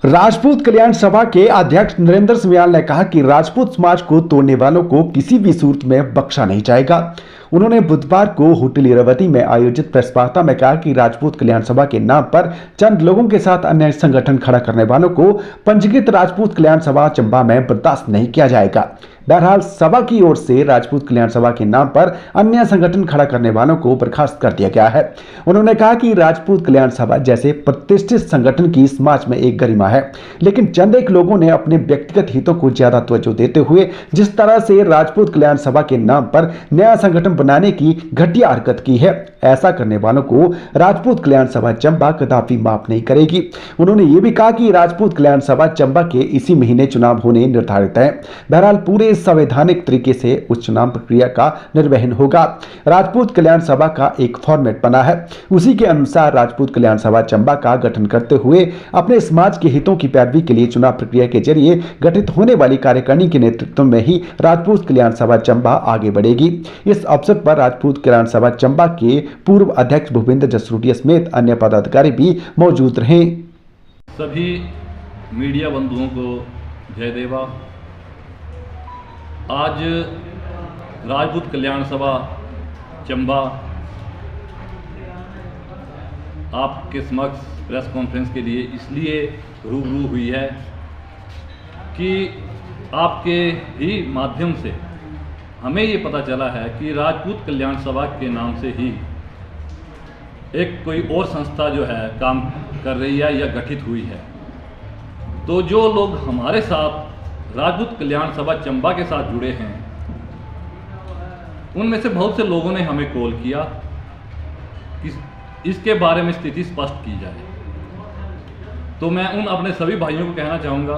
राजपूत कल्याण सभा के अध्यक्ष नरेंद्र समियाल ने कहा कि राजपूत समाज को तोड़ने वालों को किसी भी सूरत में बख्शा नहीं जाएगा। उन्होंने बुधवार को होटल इरावती में आयोजित प्रेस वार्ता में कहा कि राजपूत कल्याण सभा के नाम पर चंद लोगों के साथ अन्य संगठन खड़ा करने वालों को पंजीकृत राजपूत कल्याण सभा चंबा में बर्दाश्त नहीं किया जाएगा। बहरहाल सभा की ओर से राजपूत कल्याण सभा के नाम पर अन्य संगठन खड़ा करने वालों को बर्खास्त कर दिया गया है। उन्होंने कहा कि राजपूत कल्याण सभा जैसे प्रतिष्ठित संगठन की समाज में एक गरिमा है, लेकिन चंद एक लोगों ने अपने व्यक्तिगत हितों को ज्यादा तवज्जो देते हुए जिस तरह से राजपूत कल्याण सभा के नाम पर नया संगठन बनाने की घटिया हरकत की है, ऐसा करने वालों को राजपूत कल्याण सभा चंबा कदापि माफ नहीं करेगी। उन्होंने ये भी कहा कि राजपूत कल्याण सभा चंबा के इसी महीने चुनाव होने निर्धारित है। बहरहाल पूरे संवैधानिक तरीके से उस चुनाव प्रक्रिया का निर्वहन होगा। राजपूत कल्याण सभा का एक फॉर्मेट बना है, उसी के अनुसार राजपूत कल्याण सभा चंबा का गठन करते हुए अपने समाज के हितों की पैरवी के लिए चुनाव प्रक्रिया के जरिए गठित होने वाली कार्यकारिणी के नेतृत्व में ही राजपूत कल्याण सभा चंबा आगे बढ़ेगी। इस अवसर पर राजपूत कल्याण सभा चंबा के पूर्व अध्यक्ष भूपेंद्र जसरोटिया समेत अन्य पदाधिकारी भी मौजूद रहे। सभी मीडिया बंधुओं को जय देवा। आज राजपूत कल्याण सभा चंबा आपके समक्ष प्रेस कॉन्फ्रेंस के लिए इसलिए रूबरू हुई है कि आपके ही माध्यम से हमें ये पता चला है कि राजपूत कल्याण सभा के नाम से ही एक कोई और संस्था जो है काम कर रही है या गठित हुई है। तो जो लोग हमारे साथ राजपूत कल्याण सभा चंबा के साथ जुड़े हैं, उनमें से बहुत से लोगों ने हमें कॉल किया कि इसके बारे में स्थिति स्पष्ट की जाए। तो मैं उन अपने सभी भाइयों को कहना चाहूँगा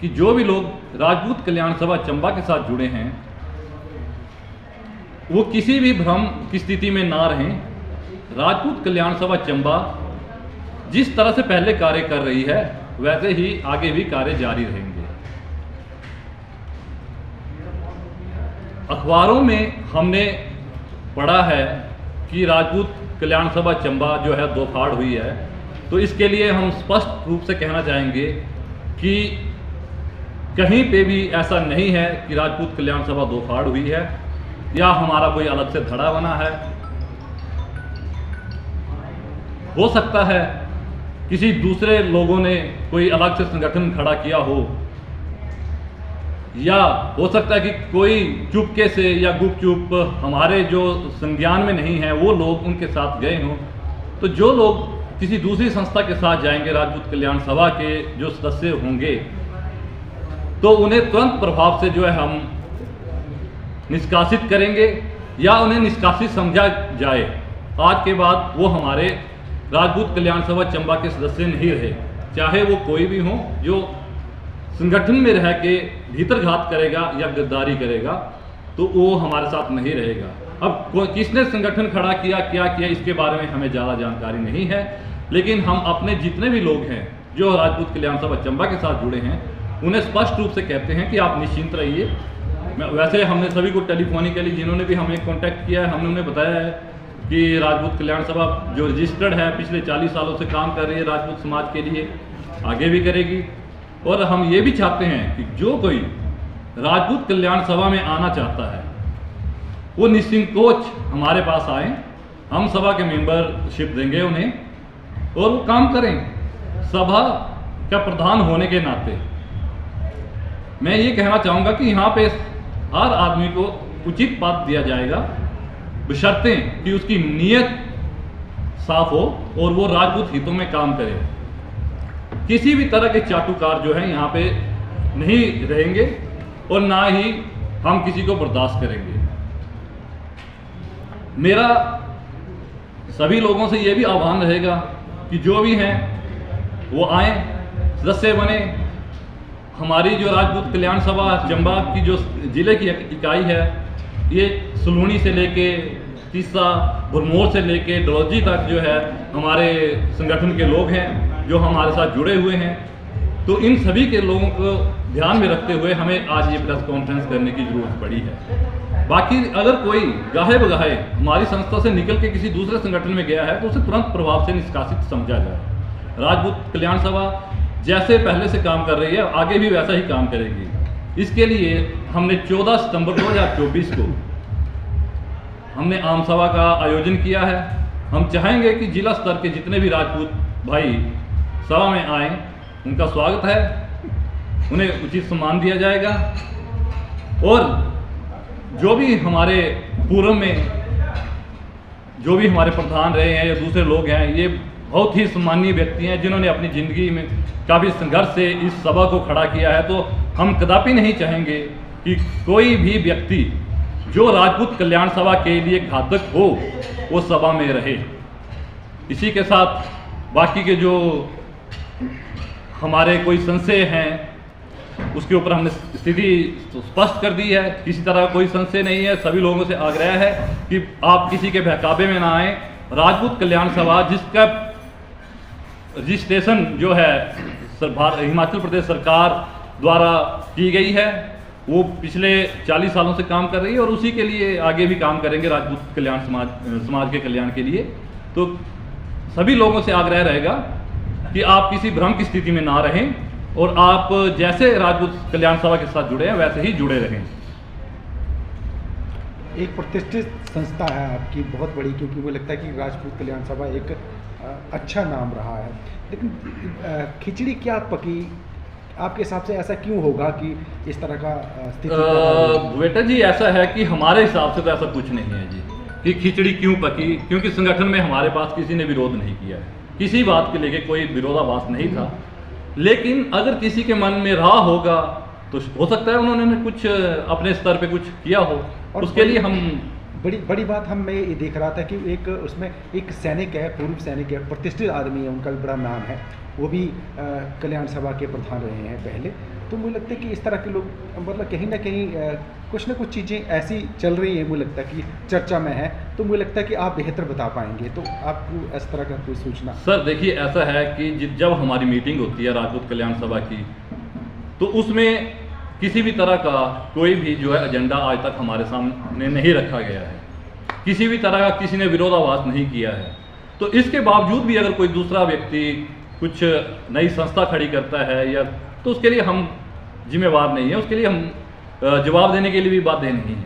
कि जो भी लोग राजपूत कल्याण सभा चंबा के साथ जुड़े हैं वो किसी भी भ्रम की स्थिति में ना रहें। राजपूत कल्याण सभा चंबा जिस तरह से पहले कार्य कर रही है वैसे ही आगे भी कार्य जारी रहेंगे। अखबारों में हमने पढ़ा है कि राजपूत कल्याण सभा चंबा जो है दो फाड़ हुई है, तो इसके लिए हम स्पष्ट रूप से कहना चाहेंगे कि कहीं पे भी ऐसा नहीं है कि राजपूत कल्याण सभा दो फाड़ हुई है या हमारा कोई अलग से धड़ा बना है। हो सकता है किसी दूसरे लोगों ने कोई अलग से संगठन खड़ा किया हो, या हो सकता है कि कोई चुपके से या गुपचुप हमारे जो संज्ञान में नहीं है वो लोग उनके साथ गए हों। तो जो लोग किसी दूसरी संस्था के साथ जाएंगे, राजपूत कल्याण सभा के जो सदस्य होंगे, तो उन्हें तुरंत प्रभाव से जो है हम निष्कासित करेंगे या उन्हें निष्कासित समझा जाए। आज के बाद वो हमारे राजपूत कल्याण सभा चंबा के सदस्य नहीं रहे, चाहे वो कोई भी हो जो संगठन में रह के भीतरघात करेगा या गद्दारी करेगा, तो वो हमारे साथ नहीं रहेगा। अब किसने संगठन खड़ा किया, क्या किया, इसके बारे में हमें ज़्यादा जानकारी नहीं है, लेकिन हम अपने जितने भी लोग हैं जो राजपूत कल्याण सभा चंबा के साथ जुड़े हैं उन्हें स्पष्ट रूप से कहते हैं कि आप निश्चिंत रहिए। वैसे हमने सभी को टेलीफोनिकली जिन्होंने भी हमें कांटेक्ट किया है, हमने उन्हें बताया है कि राजपूत कल्याण सभा जो रजिस्टर्ड है, पिछले 40 सालों से काम कर रही है राजपूत समाज के लिए, आगे भी करेगी। और हम ये भी चाहते हैं कि जो कोई राजपूत कल्याण सभा में आना चाहता है वो निसंकोच हमारे पास आए, हम सभा के मेंबरशिप देंगे उन्हें और वो काम करें। सभा का प्रधान होने के नाते मैं ये कहना चाहूँगा कि यहाँ पे हर आदमी को उचित पद दिया जाएगा, बशर्ते कि उसकी नीयत साफ हो और वो राजपूत हितों में काम करे। किसी भी तरह के चाटुकार जो है यहाँ पे नहीं रहेंगे और ना ही हम किसी को बर्दाश्त करेंगे। मेरा सभी लोगों से ये भी आह्वान रहेगा कि जो भी हैं वो आए, सदस्य बने। हमारी जो राजपूत कल्याण सभा चंबा की जो जिले की इकाई है, ये सलूनी से लेके तीसा, भरमौर से लेके डलौजी तक जो है हमारे संगठन के लोग हैं जो हमारे साथ जुड़े हुए हैं। तो इन सभी के लोगों को ध्यान में रखते हुए हमें आज ये प्रेस कॉन्फ्रेंस करने की जरूरत पड़ी है। बाकी अगर कोई गाहे बगाहे हमारी संस्था से निकल के किसी दूसरे संगठन में गया है तो उसे तुरंत प्रभाव से निष्कासित समझा जाए। राजपूत कल्याण सभा जैसे पहले से काम कर रही है आगे भी वैसा ही काम करेगी। इसके लिए हमने 14 सितंबर 2024 को हमने आम सभा का आयोजन किया है। हम चाहेंगे कि जिला स्तर के जितने भी राजपूत भाई सभा में आए, उनका स्वागत है, उन्हें उचित सम्मान दिया जाएगा। और जो भी हमारे पूर्व में जो भी हमारे प्रधान रहे हैं या दूसरे लोग हैं, ये बहुत ही सम्मानीय व्यक्ति हैं जिन्होंने अपनी ज़िंदगी में काफ़ी संघर्ष से इस सभा को खड़ा किया है। तो हम कदापि नहीं चाहेंगे कि कोई भी व्यक्ति जो राजपूत कल्याण सभा के लिए घातक हो वो सभा में रहे। इसी के साथ बाकी के जो हमारे कोई संशय हैं उसके ऊपर हमने स्थिति स्पष्ट कर दी है। किसी तरह कोई संशय नहीं है। सभी लोगों से आग्रह है कि आप किसी के बहकावे में ना आए। राजपूत कल्याण सभा जिसका रजिस्ट्रेशन जो है हिमाचल प्रदेश सरकार द्वारा की गई है, वो पिछले 40 सालों से काम कर रही है और उसी के लिए आगे भी काम करेंगे राजपूत कल्याण समाज के कल्याण के लिए। तो सभी लोगों से आग्रह रहेगा कि आप किसी भ्रम की स्थिति में ना रहें और आप जैसे राजपूत कल्याण सभा के साथ जुड़े हैं वैसे ही जुड़े रहें। एक प्रतिष्ठित संस्था है आपकी, बहुत बड़ी, क्योंकि मुझे लगता है कि राजपूत कल्याण सभा एक अच्छा नाम रहा है। लेकिन खिचड़ी क्या पकी आपके हिसाब से? ऐसा क्यों होगा कि इस तरह का स्थिति? बेटा जी, ऐसा है कि हमारे हिसाब से तो ऐसा कुछ नहीं है जी कि खिचड़ी क्यों पकी, क्योंकि संगठन में हमारे पास किसी ने विरोध नहीं किया है, किसी बात के लेके कोई विरोधाभास नहीं था। लेकिन अगर किसी के मन में रहा होगा तो हो सकता है उन्होंने कुछ अपने स्तर पे कुछ किया हो, और उसके लिए हम बड़ी बात हम मैं ये देख रहा था कि एक उसमें एक सैनिक है, पूर्व सैनिक है, प्रतिष्ठित आदमी है, उनका भी बड़ा नाम है, वो भी कल्याण सभा के प्रधान रहे हैं पहले। तो मुझे लगता है कि इस तरह के लोग मतलब कहीं ना कहीं कुछ ना कुछ चीज़ें ऐसी चल रही हैं, मुझे लगता है कि चर्चा में है। तो मुझे लगता है कि आप बेहतर बता पाएंगे, तो आपको इस तरह का कोई सूचना? सर देखिए, ऐसा है कि जब हमारी मीटिंग होती है राजपूत कल्याण सभा की, तो उसमें किसी भी तरह का कोई भी जो है एजेंडा आज तक हमारे सामने नहीं रखा गया है, किसी भी तरह का किसी ने विरोधाभास नहीं किया है। तो इसके बावजूद भी अगर कोई दूसरा व्यक्ति कुछ नई संस्था खड़ी करता है या तो उसके लिए हम जिम्मेवार नहीं है, उसके लिए हम जवाब देने के लिए भी बाध्य नहीं है।